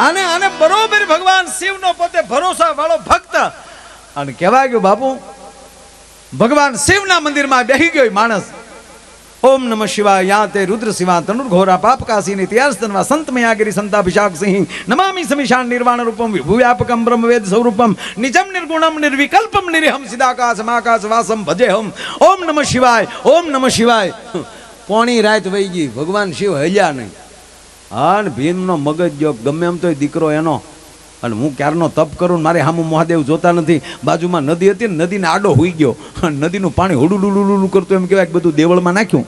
આને આને બરોબર ભગવાન શિવનો પોતે ભરોસા વાળો ભક્ત અને કહેવાય ગયું બાપુ ભગવાન શિવના મંદિરમાં બેહી ગયો માણસ. ओम नमः शिवाय याते रुद्र शिवा तनुर्घोरा पापकाशी नित्यास्तन्वा संत मयागिरी संताभिषाक सिंह नमामि समीशान निर्वाण रूपम विभुव्यापकम ब्रह्मवेद स्वरूपम निजम निर्गुणम निर्विकल्पम निरहम सिदाकाशमाकाश वासम भजेहम. ओम नमः शिवाय ओम नमः शिवाय. પોણી રાત વહી ગઈ, ભગવાન શિવ હલ્યા નહીં. અને ભીમનો મગજ જો ગમે એમ તો દીકરો એનો, અને હું ક્યારનો તપ કરું મારે હામું મહાદેવ જોતા નથી. બાજુમાં નદી હતી ને નદીને આડો હોઈ ગયો અને નદીનું પાણી હુડુલુલુલુલું કરતું એમ કહેવાય બધું દેવળમાં નાખ્યું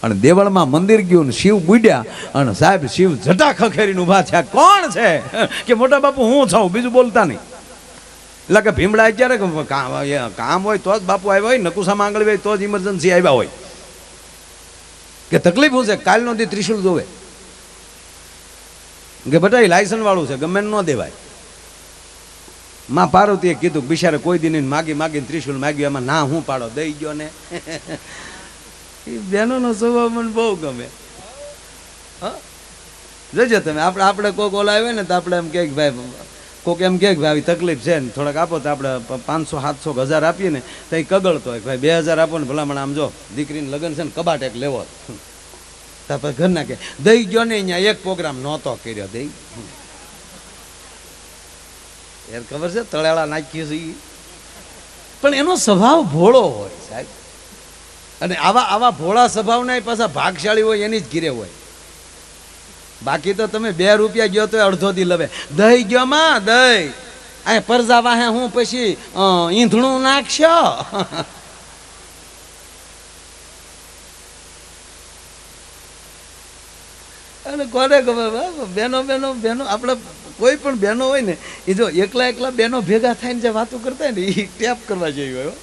અને દેવળમાં મંદિર ગયું ને શિવ બુડ્યા અને સાહેબ શિવ જટા ખખેરીને ઊભા થયા. કોણ છે કે મોટા બાપુ હું છું, બીજું બોલતા નહીં. એટલે કે ભીમડા અત્યારે કામ હોય તો જ બાપુ આવ્યા હોય, નકુસા માંગળી હોય તો જ ઇમરજન્સી આવ્યા હોય. કે તકલીફ શું છે, કાલનો દી ત્રિશુલ જોવે કે બટા લાયસન્સ વાળું છે ગમે ન દેવાય. માં પાર્વતીએ કીધું બિચારે કોઈ દિન માગી માગીને ત્રિશુલ માગ્યું, એમાં ના હું પાડો દઈ ગયો ને. એ બહેનોનો સ્વભાવ મને બહુ ગમે. હા જોજો તમે આપણે કોઈક ઓલા આવે ને તો આપણે એમ કે ભાઈ કોઈક એમ કે ભાઈ આવી તકલીફ છે ને થોડાક આપો તો આપણે 500 700 1000 આપીએ ને તો એ કગળતો હોય ભાઈ 2000 આપો ને ભલામણ આમ જો દીકરીને લગ્ન છે ને કબાટ એક લેવો. તાપર ઘરના કે દઈ ગયો ને અહીંયા એક પ્રોગ્રામ નહોતો કર્યો દઈ. યાર ખબર છે તળેલા નાખ્યું છે પણ એનો સ્વભાવ ભોળો હોય સાહેબ. અને આવા ભોળા સ્વભાવના પાછા ભાગશાળી હોય એની જ ઘીરે હોય. બાકી તો તમે 2 રૂપિયા ગયો તો અડધો દી લવે. દઈ ગયો માં દઈ આ પરજા વાહે હું પછી ઈંધણું નાખશો. અને કોને ખબર બહેનો બહેનો બહેનો આપણે કોઈ પણ બહેનો હોય ને એ જો એકલા બહેનો ભેગા થઈને જે વાતો કરતા હોય ને એ ટેપ કરવા જેવી હોય.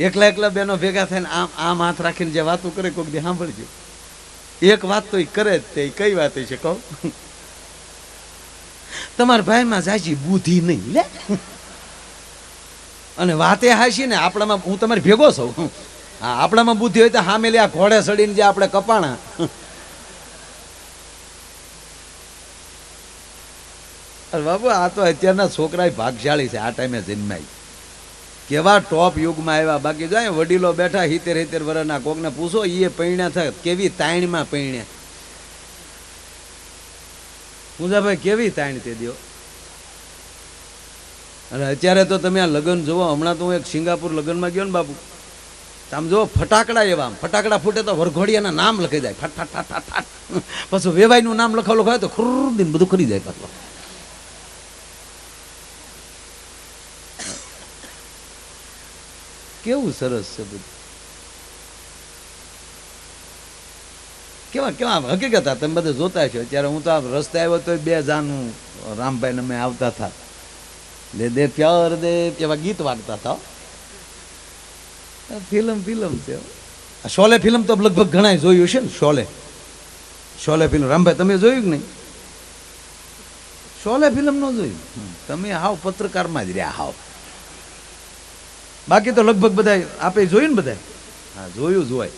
એકલા બહેનો ભેગા થઈને આમ હાથ રાખીને જે વાતો કરે કોઈક દી સાંભળજો. એક વાત તો એ કરે જ તે કઈ વાત છે કહું, તમારા ભાઈમાં જાજી બુદ્ધિ નહીં લે. અને વાતે હાશી ને આપણામાં હું તમારી ભેગો છું. હા આપણામાં બુદ્ધિ હોય તો સામે લે આ ઘોડે ચડીને જે આપણે કપાણા. અરે બાબુ આ તો અત્યારના છોકરા ભાગશાળી છે. આ ટાઈમે જન્માય કેવા ટોપ યુગમાં આવ્યા. બાકી જો વડીલો બેઠા 70 વર્ષના કોકને પૂછો એ પૈણ્યા થાય કેવી તાણીમાં પૈણ્યા. પૂજાભાઈ કેવી તાણ તે દો. અને અત્યારે તો તમે આ લગ્ન જુઓ. હમણાં તો હું એક સિંગાપુર લગ્નમાં ગયો ને બાપુ, આમ જો ફટાકડા એવા ફટાકડા ફૂટે તો વરઘોડિયાના નામ લખાઈ જાય ફાટ ફાટ ફાટ ફાટ ફાટ. પાછું વેવાઈનું નામ લખાવેલું હોય તો ખુરદીન બધું કરી જાય પાછું. કેવું સરસ છે બધું. કેવા કેવા હકીકત હતા તમે બધા જોતા છો. અત્યારે હું તો આ રસ્તે આવ્યો તો 2 જાનું રામભાઈ ને અમે આવતા હતા દે દે પ્યાર દે એવા ગીત વાગતા હતા. ફિલ્મ છે. શોલે ફિલ્મ તો લગભગ ઘણા જોયું છે ને. શોલે ફિલ્મ રામભાઈ તમે જોયું કે નહીં? શોલે ફિલ્મ ન જોયું તમે? હાવ પત્રકારમાં જ રહ્યા હાવ. બાકી તો લગભગ બધા આપે જોયું ને બધા. હા જોયું જ હોય.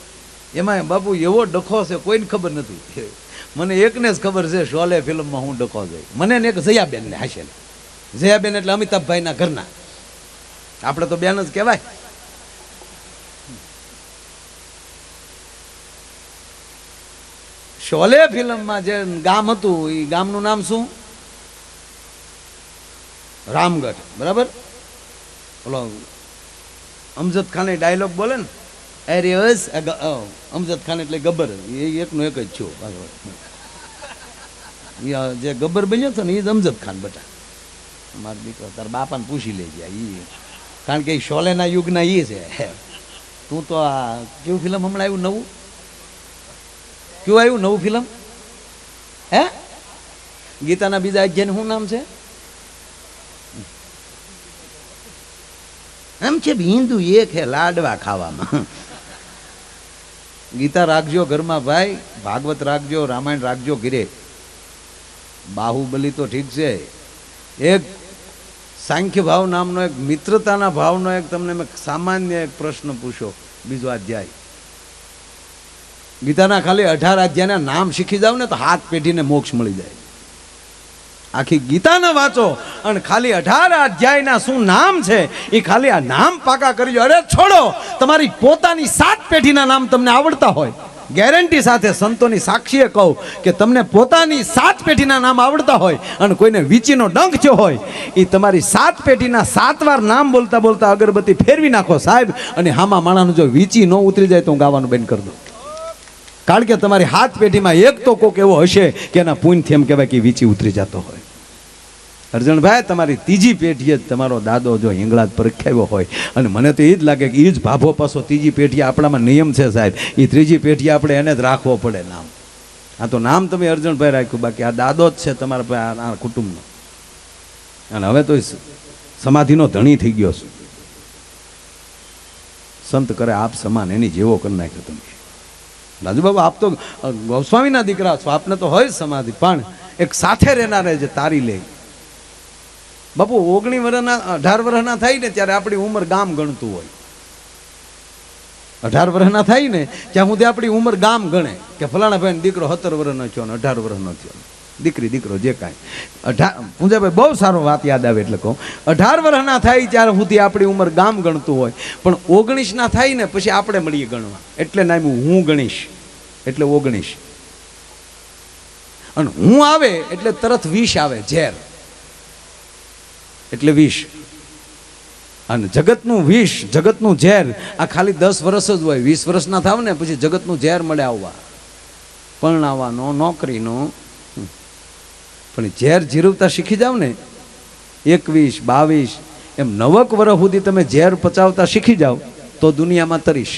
એમાં બાપુ એવો ડખો છે કોઈને ખબર નથી. મને એકને જ ખબર છે શોલે ફિલ્મમાં હું ડખો જોઈ. મને ને એક જયાબેન ને હાશેલ. જયાબેન એટલે અમિતાભભાઈના ઘરના. આપણે તો બેન જ કહેવાય. શોલે ફિલ્મમાં જે ગામ હતું એ ગામનું નામ શું? રામગઢ. બરાબર. બોલો અમજદ ખાન ડાયલોગ બોલે ને અરે અમજદ ખાન એટલે ગબ્બર. એ એકનો એક જ છું. જે ગબ્બર બન્યો હતો ને એ જ અમજદ ખાન બેટા. મારા દીકરો તારા બાપાને પૂછી લેજે એ, કારણ કે એ શોલેના યુગના એ છે. તું તો આ કેવું ફિલ્મ હમણાં આવ્યું નવું? કેવું આવ્યું નવું ફિલ્મ? હે ગીતાના બીજા અધ્યાયનું શું નામ છે? એમ છે હિન્દુ એક હે લાડવા ખાવામાં. ગીતા રાખજો ઘરમાં ભાઈ, ભાગવત રાખજો, રામાયણ રાખજો ઘીરે. બાહુબલી તો ઠીક છે, એક સાંખ્ય ભાવ નામનો એક મિત્રતાના ભાવનો એક તમને મેં સામાન્ય એક પ્રશ્ન પૂછ્યો. બીજો અધ્યાય ગીતાના ખાલી 18 અધ્યાયના નામ શીખી જાવ ને તો હાથ પેઢીને મોક્ષ મળી જાય. આખી ગીતાને વાંચો અને ખાલી 18 અધ્યાયના શું નામ છે એ ખાલી આ નામ પાકા કરજો. અરે છોડો, તમારી પોતાની 7 પેઢીના નામ તમને આવડતા હોય, ગેરંટી સાથે સંતોની સાક્ષીએ કહું કે તમને પોતાની 7 પેઢીના નામ આવડતા હોય અને કોઈને વીંચીનો ડંખ થયો હોય, એ તમારી 7 પેઢીના 7 વાર નામ બોલતા બોલતા અગરબત્તી ફેરવી નાખો સાહેબ, અને હામાં માણાનું જો વીંચી ન ઉતરી જાય તો હું ગાવાનું બંધ કરી દઉં. કારણ કે તમારી 7 પેઢીમાં એક તો કોક એવો હશે કે એના પુણ્યથી એમ કહેવાય કે વીંચી ઉતરી જતો હોય. અર્જણભાઈ, તમારી 3જી પેઢીએ જ તમારો દાદો જો હિંગળાજ પરખાવ્યો હોય, અને મને તો એ જ લાગે કે એ જ ભાભો પાછો 3જી પેઢી આપણામાં નિયમ છે સાહેબ, એ 3જી પેઢી આપણે એને જ રાખવો પડે નામ. આ તો નામ તમે અર્જણભાઈ રાખ્યું, બાકી આ દાદો જ છે તમારા આ કુટુંબનો. અને હવે તો સમાધિનો ધણી થઈ ગયો છું. સંત કરે આપ સમાન, એની જેવો કરી નાખ્યો તમે. રાજુબાબુ, આપ તો ગોસ્વામીના દીકરા છો, આપને તો હોય સમાધિ, પણ એક સાથે રહેનારે જે તારી લે. બાપુ 19 વર્ષના 18 વર્ષના થાય ને ત્યારે આપણી ઉંમર ગામ ગણતું હોય. 18 વર્ષના થાય ને ત્યાં સુધી આપણી ઉંમર ગામ ગણે કે ફલાણા ભાઈ દીકરો 17 વર્ષનો થયો ને 18 વર્ષનો થયો, દીકરી દીકરો જે કાંઈ. પૂંજાભાઈ બહુ સારો વાત યાદ આવે એટલે કહું, 18 વર્ષના થાય ત્યારે સુધી આપણી ઉંમર ગામ ગણતું હોય, પણ 19 ના થાય ને પછી આપણે મળીએ ગણવા. એટલે નામ્યું હું ગણીશ એટલે 19, અને હું આવે એટલે તરત 20 આવે, ઝેર એટલે 20. અને જગતનું વિષ, જગતનું ઝેર આ ખાલી 10 વર્ષ જ હોય. 20 વર્ષના થાવ ને પછી જગતનું ઝેર મળે આવવા, પરણાવવાનો, નોકરીનો. પણ ઝેર જીરવતા શીખી જાવ ને 21, 22 એમ 9 વર્ષ સુધી તમે ઝેર પચાવતા શીખી જાવ તો દુનિયામાં તરીશ.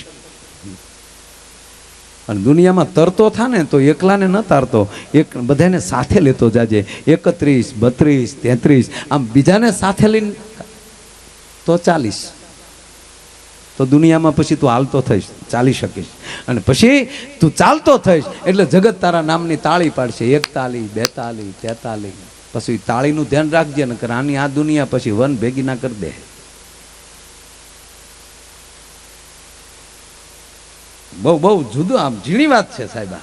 અને દુનિયામાં તરતો થા ને તો એકલાને ન તારતો, એક બધાને સાથે લેતો જાજે. 31, 32, 33 આમ બીજાને સાથે લઈને તો 40, તો દુનિયામાં પછી તું હાલતો થઈશ, ચાલી શકીશ. અને પછી તું ચાલતો થઈશ એટલે જગત તારા નામની તાળી પાડશે. 41, 42, 43. પછી તાળીનું ધ્યાન રાખજે ને, કે આની આ દુનિયા પછી વન ભેગી ના કરી દે. બહુ બહુ જુદું, આમ ઝીણી વાત છે સાહેબ.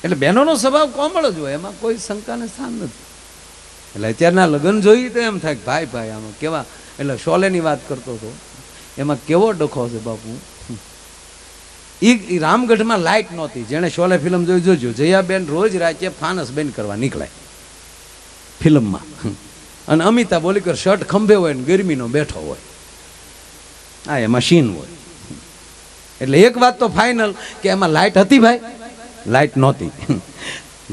એટલે બહેનોનો સ્વભાવ કોમળ જ હોય, એમાં કોઈ શંકાને સ્થાન નથી. એટલે અત્યારના લગ્ન જોઈએ તો એમ થાય ભાઈ ભાઈ આમાં કેવા. એટલે શોલેની વાત કરતો હતો, એમાં કેવો ડખો છે બાપુ. એ રામગઢમાં લાઇટ નહોતી. જેણે શોલે ફિલ્મ જોઈ જોજો, જયાબેન રોજ રાતે ફાનસ બેન કરવા નીકળાય ફિલ્મમાં, અને અમિતાભ બોલીકર શર્ટ ખંભે હોય ને ગરમીનો બેઠો હોય. હા, એમાં સીન હોય. એટલે એક વાત તો ફાઇનલ કે એમાં લાઇટ હતી ભાઈ? લાઇટ નહોતી.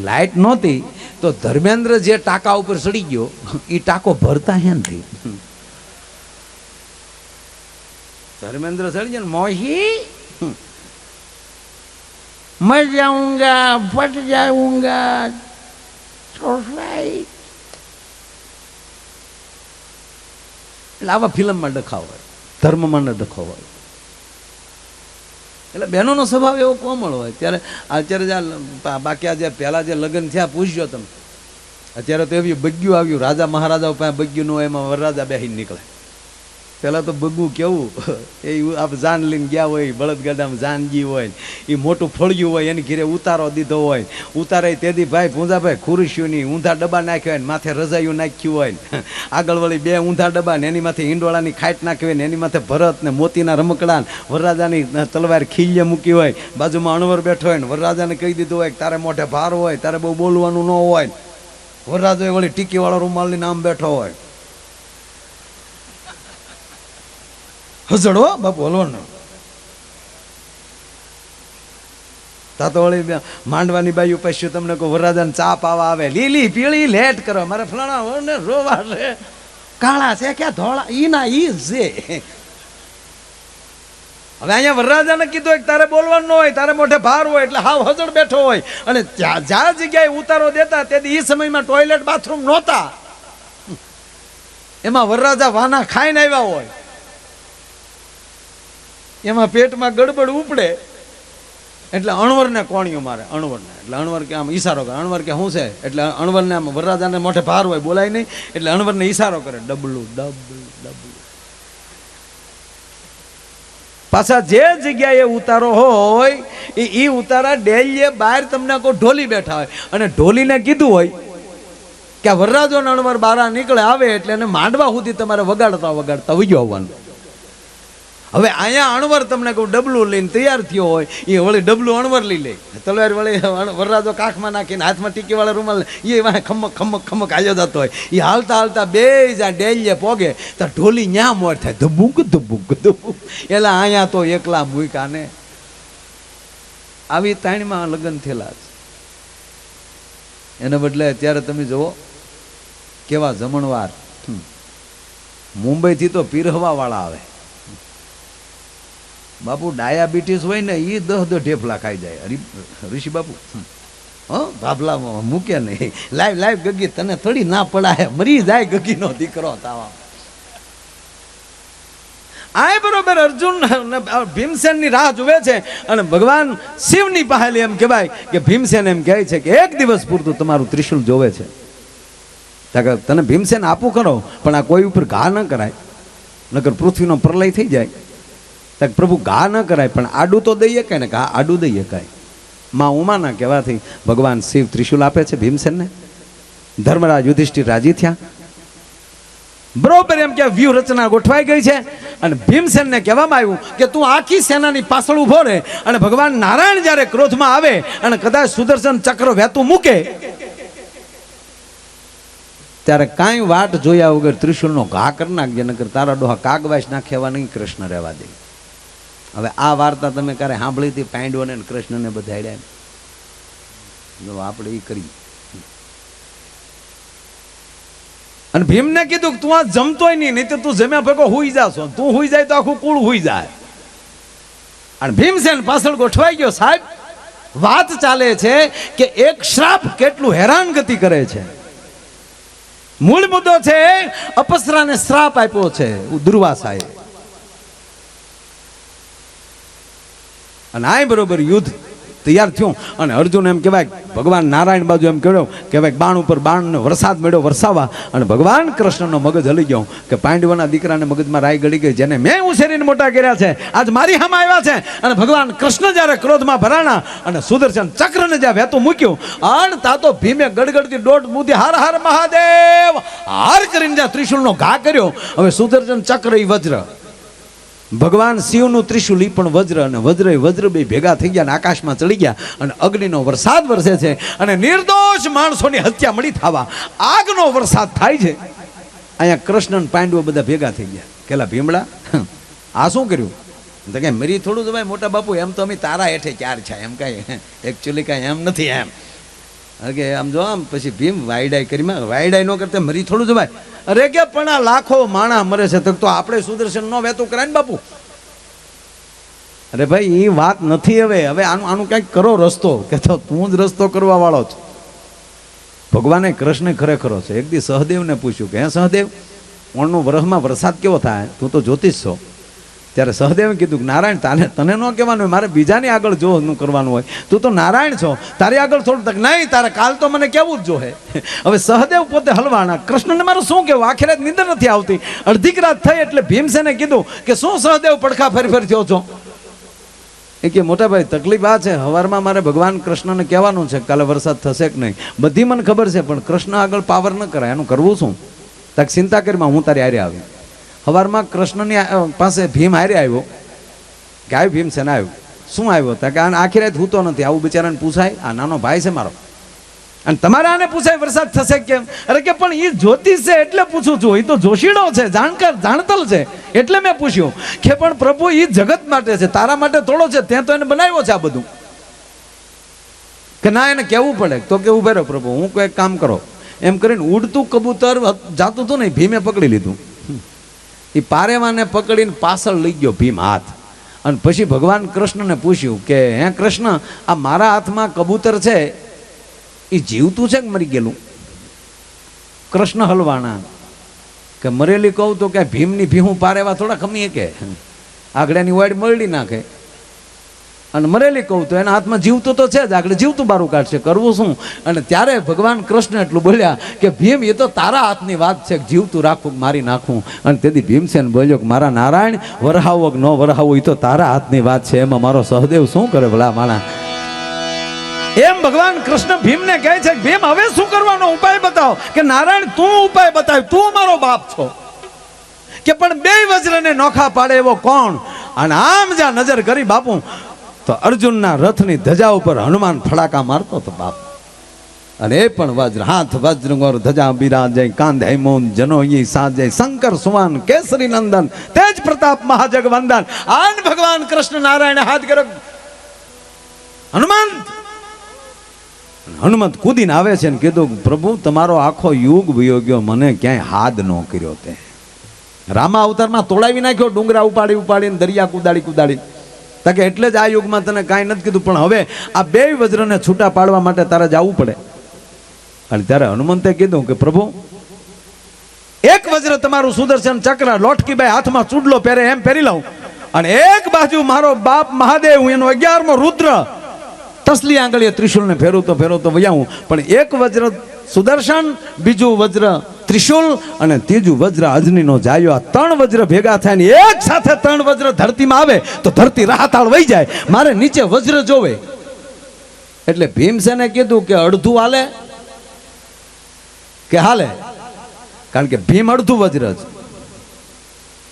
લાઇટ નહોતી તો ધર્મેન્દ્ર જે ટાંકા ઉપર ચડી ગયો એ ટાંકો ભરતા હેનથી. ધર્મેન્દ્ર ચડી જાય ને, મોહી મર જાઉંગા, ફટ જાઉંગા, એટલે આવા ફિલ્મમાં ડખાવ હોય, ધર્મમાં ન ડખો હોય. એટલે બહેનોનો સ્વભાવ એવો કોમળ હોય. ત્યારે અત્યારે બાકી આજે પહેલાં જે લગ્ન થયા પૂછજો તમે, અત્યારે તો એવી બગ્યું આવ્યું, રાજા મહારાજાઓ પાસે બગ્યું ન હોય, એમાં વરરાજા બેસીને નીકળે. પહેલાં તો બગ્ગું કેવું, એ આપણે જાન લઈને ગયા હોય, બળદગાડામાં જાનજી હોય, એ મોટું ફળિયું હોય, એની ઘીરે ઉતારો દીધો હોય. ઉતારે તેથી ભાઈ પૂંજાભાઈ ખુરશીઓની ઊંધા ડબ્બા નાખ્યા હોય, માથે રજાયું નાખ્યું હોય, આગળ વળી 2 ઊંધા ડબ્બા ને એની માથે ઈંડોળાની ખાટ નાખી હોય, ને એની માથે ભરત ને મોતીના રમકડા, વરરાજાની તલવાર ખીલ્ય મૂકી હોય, બાજુમાં અણવર બેઠો હોય ને વરરાજાને કહી દીધું હોય તારે મોઢે ભાર હોય, તારે બહુ બોલવાનું ન હોય. વરરાજો વળી ટીકીવાળો રૂમાલની નામ બેઠો હોય. હજડો બાપુ હલવાનો. તા તો વળી માંડવાની બાયું પછી તમને કહું વરરાજાને ચા પાવા આવે, લીલી પીળી લેટ કરો, મારે ફલાણા ને રોવા છે, કાળા છે ક્યાં ધોળા, ઈ ના ઈ છે. હવે અહીંયા વરરાજાને કીધું કે તારે બોલવાનું ન હોય, તારે મોઢે ભાર હોય, એટલે હાવ હજડ બેઠો હોય. અને જ્યાં જગ્યાએ ઉતારો દેતા તેથી એ સમયમાં ટોયલેટ બાથરૂમ નહોતા, એમાં વરરાજા વાના ખાઈને આવ્યા હોય, એમાં પેટમાં ગડબડ ઉપડે એટલે અણવરને કોણીઓ મારે. અણવરને એટલે અણવર કે આમ ઈશારો કરે, અણવર કે શું છે એટલે અણવરને આમ વરરાજાને મોઢે ભાર હોય, બોલાય નહીં, એટલે અણવરને ઈશારો કરે, ડબલું ડબલું ડબલું. પાછા જે જગ્યાએ ઉતારો હોય એ ઉતારા ડેલીએ બહાર તમને કોઈ ઢોલી બેઠા હોય અને ઢોલીને કીધું હોય કે આ વરરાજો નણવર બારા નીકળે આવે એટલે એને માંડવા સુધી તમારે વગાડતા વગાડતા વહી આવવાનું. હવે અહીંયા અણવર તમને કહું ડબલું લઈને તૈયાર થયો હોય એ વળી ડબલું અણવર લઈ લે, તલવાર વળી વરરાજો કાખમાં નાખીને હાથમાં ટીકી વાળા રૂમાલ એ વાહ ખમક ખમક ખમક આવ્યો જતો હોય. એ હાલતા હાલતા બે જ્યાં ડેલીએ પોગે તો ઢોલી ન્યા મોર થાય ધબુક ધબુક ધબુક. એટલે અહીંયા તો એકલા મૂક્યા ને આવી તાણીમાં લગ્ન થયેલા છે. એને બદલે અત્યારે તમે જુઓ કેવા જમણવાર. મુંબઈથી તો પીરહવા વાળા આવે બાપુ, ડાયાબિટીસ હોય ને એ 10 ઢેફલા ખાઈ જાય. ઋષિ બાપુ ભાભલામાં મૂકે નહીં. લાઈવ લાઈવ ગગી તને થોડી ના પડાય, મરી જાય ગગીનો દીકરો તાવા. આ બરોબર અર્જુન ભીમસેનની રાહ જુએ છે અને ભગવાન શિવની પાસે એમ કહેવાય કે ભીમસેન એમ કહે છે કે એક દિવસ પૂરતું તમારું ત્રિશુલ જોવે છે. તને ભીમસેન આપું કરો પણ આ કોઈ ઉપર ઘા ન કરાય, નકર પૃથ્વીનો પ્રલય થઈ જાય. પ્રભુ ઘા ન કરાય પણ આડું તો દઈએ કાંઈ ને ઘા આડું દઈએ કાંઈ. માં ઉમાના કહેવાથી ભગવાન શિવ ત્રિશુલ આપે છે ભીમસેનને. ધર્મરાજ યુધિષ્ઠિર રાજી થયા. બરોબર એમ કે વ્યૂહ રચના ગોઠવાઈ ગઈ છે અને ભીમસેનને કહેવામાં આવ્યું કે તું આખી સેનાની પાછળ ઉભો રહે અને ભગવાન નારાયણ જ્યારે ક્રોધમાં આવે અને કદાચ સુદર્શન ચક્ર વહેતું મૂકે ત્યારે કાંઈ વાટ જોયા વગર ત્રિશુલનો ઘા કરી નાખજે, નકર તારા ડોહા કાગવાસ નાખ્યા નહીં કૃષ્ણ રહેવા દે. હવે આ વાર્તા તમે ક્યારે સાંભળી હતી? પાંડવોને કૃષ્ણને બધાડ્યા. આપણે એ કરી અને ભીમને કીધું કે તું આ જમતોય નહીં તો તું જમ્યા ભેગો હુઈ જાશો. તું હુઈ જાય તો આખું કુળ હુઈ જાય. અને ભીમસેન પાછળ ગોઠવાઈ ગયો. સાહેબ વાત ચાલે છે કે એક શ્રાપ કેટલું હેરાનગતિ કરે છે. મૂળ મુદ્દો છે અપસરાને શ્રાપ આપ્યો છે દુર્વાસાએ. અને આ બરોબર યુદ્ધ તૈયાર થયું અને અર્જુન એમ કહેવાય ભગવાન નારાયણ બાજુ એમ કહ્યું કે ભાઈ બાણ ઉપર બાણનો વરસાદ મેળ્યો વરસાવા અને ભગવાન કૃષ્ણનો મગજ હલી ગયો કે પાંડવોના દીકરાને મગજમાં રાય ગળી ગઈ, જેને મેં ઉછેરીને મોટા કર્યા છે આજ મારી સામે આવ્યા છે. અને ભગવાન કૃષ્ણ જ્યારે ક્રોધમાં ભરાણા અને સુદર્શન ચક્રને જ્યાં વહેતું મૂક્યું અને તા તો ભીમે ગડગડતી દોઢ બુદ્ધિ હાર હાર મહાદેવ હાર કરીને જ્યાં ત્રિશુલનો ઘા કર્યો. હવે સુદર્શન ચક્ર ઈ વજ્ર, ભગવાન શિવનું ત્રિશુલ ઈ પણ વજ્ર, અને વજ્ર બે ભેગા થઈ ગયા અને આકાશમાં ચડી ગયા અને અગ્નિનો વરસાદ વરસે છે અને નિર્દોષ માણસોની હત્યા મળી થવા આગનો વરસાદ થાય છે. અહીંયા કૃષ્ણ પાંડવો બધા ભેગા થઈ ગયા. કેલા ભીમડા આ શું કર્યું? તો કે મરી થોડું જ ભાઈ મોટા બાપુ, એમ તો અમે તારા હેઠે ચાર છે, એમ કાંઈ એકચ્યુઅલી કાંઈ એમ નથી એમ કે આમ જો આમ. પછી ભીમ વાયડાઈ કરી વાયડાઈ ન કરતા મરી થોડું જ ભાઈ. અરે કે પણ આ લાખો માણા મરે છે તો આપણે સુદર્શન નો વહેતું કરાય ને બાપુ. અરે ભાઈ એ વાત નથી. હવે આનું કંઈક કરો રસ્તો, કે તો તું જ રસ્તો કરવા વાળો છો. ભગવાને કૃષ્ણ ખરેખરો છે. એક દી સહદેવને પૂછ્યું કે હે સહદેવ, ઓણનું વરસમાં વરસાદ કેવો થાય? તું તો જ્યોતિષ છો. ત્યારે સહદેવે કીધું કે નારાયણ તને ન કહેવાનું હોય, મારે બીજાની આગળ જોવાનું કરવાનું હોય. તું તો નારાયણ છો, તારી આગળ થોડું તક નહીં, તારે કાલ તો મને કેવું જ જોહે. હવે સહદેવ પોતે હલવાણા. કૃષ્ણને મારું શું કહેવું? આખી રાત નીંદર નથી આવતી. અડધીક રાત થઈ એટલે ભીમસેને કીધું કે શું સહદેવ પડખા ફરી થયો છો? એ કે મોટા ભાઈ તકલીફ આ છે, સવારમાં મારે ભગવાન કૃષ્ણને કહેવાનું છે કાલે વરસાદ થશે કે નહીં. બધી મને ખબર છે પણ કૃષ્ણ આગળ પાવર ન કરાય, એનું કરવું શું? તક ચિંતા કરીમાં હું તારી હારે આવી. સવારમાં કૃષ્ણની પાસે ભીમ હારે આવ્યો કે આવ્યું ભીમસેન આવ્યું. શું આવ્યો? કે આખી રાત હૂતો નથી. આવું બિચારાને પૂછાય? આ નાનો ભાઈ છે મારો અને તમારે આને પૂછાય વરસાદ થશે કેમ? અરે કે પણ એ જ્યોતિષ છે એટલે પૂછું છું, એ તો જોશીડો છે, જાણકાર જાણતલ છે એટલે મેં પૂછ્યું. કે પણ પ્રભુ એ જગત માટે છે, તારા માટે થોડો છે, ત્યાં તો એને બનાવ્યો છે આ બધું. કે ના એને કહેવું પડે. તો કે ઉભે રહો પ્રભુ, હું કોઈ કામ કરો. એમ કરીને ઉડતું કબૂતર જાતું હતું ને ભીમે પકડી લીધું. એ પારેવાને પકડીને પાછળ લઈ ગયો ભીમ હાથ. અને પછી ભગવાન કૃષ્ણને પૂછ્યું કે હે કૃષ્ણ, આ મારા હાથમાં કબૂતર છે એ જીવતું છે કે મરી ગયેલું? કૃષ્ણ હલવાણા કે મરેલી કહું તો કે ભીમની ભીહું પારેવા થોડા ખમીએ કે આગળની વાડ મરડી નાખે. અને મરેલી કહું તો એના હાથમાં જીવતું તો છે જ, આગળ જીવતું બારું કાઢશે, કરવું શું? અને ત્યારે ભગવાન કૃષ્ણ એટલું બોલ્યા કે ભીમ, એ તો તારા હાથની વાત છે કે જીવતું રાખવું મારી નાખવું. અને તેથી ભીમસેન બોલ્યો કે મારા નારાયણ, વરહાવો કે ન વરહાવો એ તો તારા હાથની વાત છે, એમાં મારો સહદેવ શું કરે ભલા માણા. એમ ભગવાન કૃષ્ણ ભીમને કહે છે કે ભીમ, હવે શું કરવાનો ઉપાય બતાવો. કે નારાયણ, તું ઉપાય બતાવ, તું મારો બાપ છો. કે પણ બે વજ્રને નોખા પાડે એવો કોણ? અને આમ જ્યાં નજર કરી બાપુ તો અર્જુનના રથની ધજા ઉપર હનુમાન ફડાકા મારતો હતો બાપ. અને એ પણ વજ્ર, હાથ વજ્ર ગોર ધજા બિરાજે, કાંધે મોન જનોઈ સાજે, શંકર સુવાન કેસરી નંદન, તેજ પ્રતાપ મહાજગ વંદન. આન ભગવાન કૃષ્ણ નારાયણ હાથ કર્યો, હનુમંત કૂદીને આવે છે ને કીધું, પ્રભુ તમારો આખો યુગ વયો ગયો, મને ક્યાંય હાથ ન કર્યો. તે રામા અવતારમાં તોડાવી નાખ્યો, ડુંગરા ઉપાડી ઉપાડીને, દરિયા કુદાડી. કે એટલે જ આ યુગમાં તને કાંઈ નથી કીધું, પણ હવે આ બે વજ્રને છૂટા પાડવા માટે તારે જવું પડે. અને ત્યારે હનુમંતે કીધું કે પ્રભુ, એક વજ્ર તમારું સુદર્શન ચક્ર, લોટકીબાઈ હાથમાં ચૂડલો પહેરે એમ પહેરી લઉં, અને એક બાજુ મારો બાપ મહાદેવ, એનો 11મો રુદ્ર તસલી આંગળીએ ત્રિશુલને ફેરવતો વયાવું. પણ એક વજ્ર સુદર્શન, બીજું વજ્ર ત્રિશુલ અને ત્રીજું વજ્ર અજનીનો જાયો. આ 3 વજ્ર ભેગા થાય ને એક સાથે 3 વજ્ર ધરતીમાં આવે તો ધરતી રાહતાળ વહી જાય. મારે નીચે વજ્ર જોવે. એટલે ભીમસેને કીધું કે અડધું હાલે કે હાલે, કારણ કે ભીમ અડધું વજ્ર જ.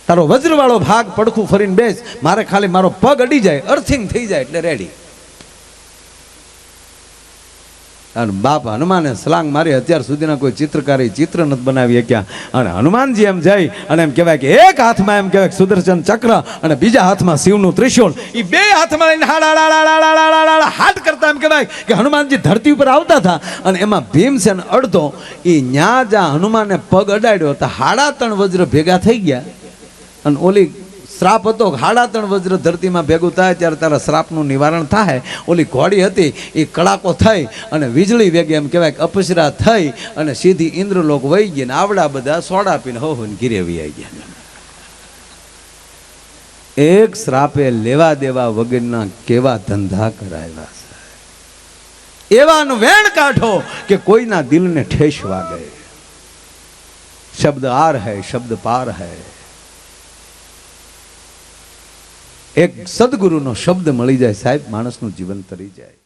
તારો વજ્ર વાળો ભાગ પડખું ફરીને બેસ, મારે ખાલી મારો પગ અડી જાય, અર્થિંગ થઈ જાય એટલે રેડી. અને બાપ હનુમાને સલાંગ મારી, અત્યાર સુધીના કોઈ ચિત્રકારે ચિત્ર નથી બનાવી શક્યા. અને હનુમાનજી એમ જઈ અને એમ કહેવાય કે એક હાથમાં એમ કહેવાય સુદર્શન ચક્ર અને બીજા હાથમાં શિવનું ત્રિશૂળ, એ બે હાથમાં લઈને હાથ કરતા એમ કહેવાય કે હનુમાનજી ધરતી ઉપર આવતા હતા. અને એમાં ભીમસેન અડધો, એ ન્યા જ્યાં હનુમાને પગ અડાડ્યો તો 3.5 વજ્ર ભેગા થઈ ગયા. અને ઓલી શ્રાપ હતો, 3.5 વજ્ર ધરતીમાં ભેગું થાય ત્યારે તારા શ્રાપનું નિવારણ થાય. ઓલી ઘોડી હતી એ કડાકો થઈ અને વીજળી વેગે એમ કહેવાય કે અપસરા થઈ અને સીધી ઇન્દ્રલોક વહી ગઈ ને આવડા બધા સોડા પીને હોને ઘીરે વહી ગયા. એક શ્રાપે લેવા દેવા વગરના કેવા ધંધા કરાવ્યા છે. એવાનું વેણ કાઢો કે કોઈના દિલને ઠેસ વાગે. શબ્દ આર હૈ, શબ્દ પાર હૈ. એક સદગુરુનો શબ્દ મળી જાય સાહેબ, માણસનું જીવન તરી જાય.